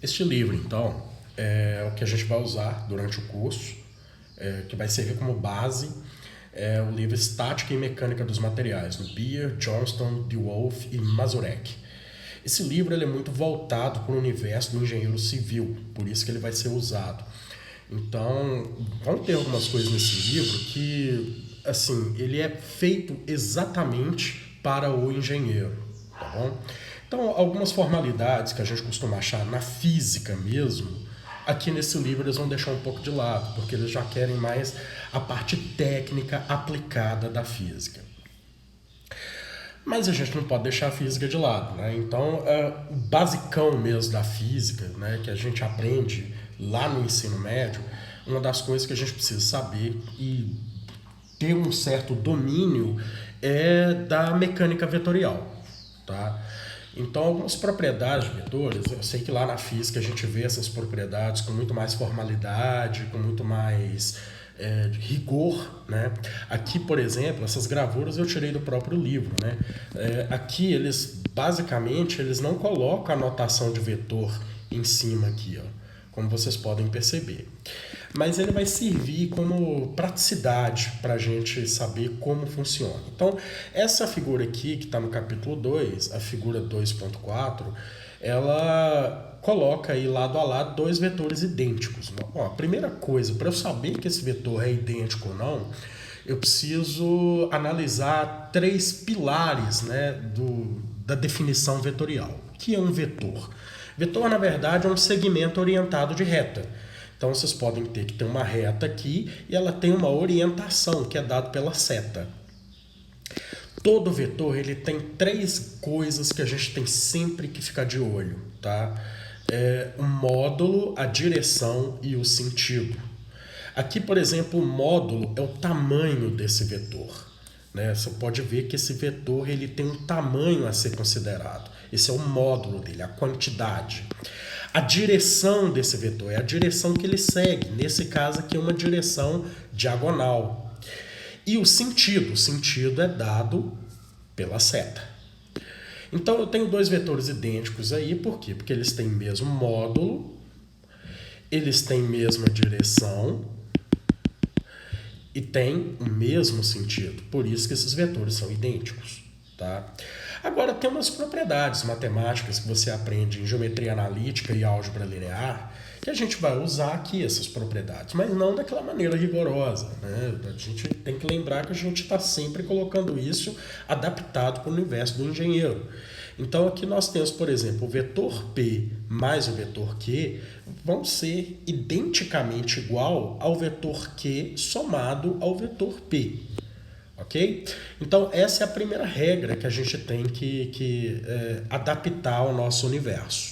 Este livro, então, é o que a gente vai usar durante o curso, que vai servir como base, é o livro Estática e Mecânica dos Materiais, do Beer, Johnston, DeWolf e Mazurek. Esse livro ele é muito voltado para o universo do engenheiro civil, por isso que ele vai ser usado. Então, vão ter algumas coisas nesse livro que, assim, ele é feito exatamente para o engenheiro, tá bom? Então, algumas formalidades que a gente costuma achar na física mesmo, aqui nesse livro eles vão deixar um pouco de lado, porque eles já querem mais a parte técnica aplicada da física. Mas a gente não pode deixar a física de lado, né? Então, o basicão mesmo da física, né, que a gente aprende lá no ensino médio, uma das coisas que a gente precisa saber e ter um certo domínio é da mecânica vetorial, tá? Então, algumas propriedades de vetores, eu sei que lá na física a gente vê essas propriedades com muito mais formalidade, com muito mais rigor, né? Aqui, por exemplo, essas gravuras eu tirei do próprio livro, né? Aqui eles, basicamente, eles não colocam a notação de vetor em cima aqui, ó, como vocês podem perceber. Mas ele vai servir como praticidade para a gente saber como funciona. Então, essa figura aqui, que está no capítulo 2, a figura 2.4, ela coloca aí lado a lado dois vetores idênticos. Ó, a primeira coisa, para eu saber que esse vetor é idêntico ou não, eu preciso analisar três pilares, né, da definição vetorial. O que é um vetor? Vetor, na verdade, é um segmento orientado de reta. Então, vocês podem ter que ter uma reta aqui e ela tem uma orientação que é dada pela seta. Todo vetor ele tem três coisas que a gente tem sempre que ficar de olho, tá? O módulo, a direção e o sentido. Aqui, por exemplo, o módulo é o tamanho desse vetor, né? Você pode ver que esse vetor ele tem um tamanho a ser considerado. Esse é o módulo dele, a quantidade. A direção desse vetor é a direção que ele segue. Nesse caso aqui é uma direção diagonal. E o sentido é dado pela seta. Então eu tenho dois vetores idênticos aí, por quê? Porque eles têm o mesmo módulo, eles têm a mesma direção e têm o mesmo sentido. Por isso que esses vetores são idênticos, tá? Agora tem umas propriedades matemáticas que você aprende em geometria analítica e álgebra linear, que a gente vai usar aqui essas propriedades, mas não daquela maneira rigorosa, né? A gente tem que lembrar que a gente está sempre colocando isso adaptado para o universo do engenheiro. Então aqui nós temos, por exemplo, o vetor P mais o vetor Q vão ser identicamente igual ao vetor Q somado ao vetor P. Ok? Então essa é a primeira regra que a gente tem que adaptar ao nosso universo.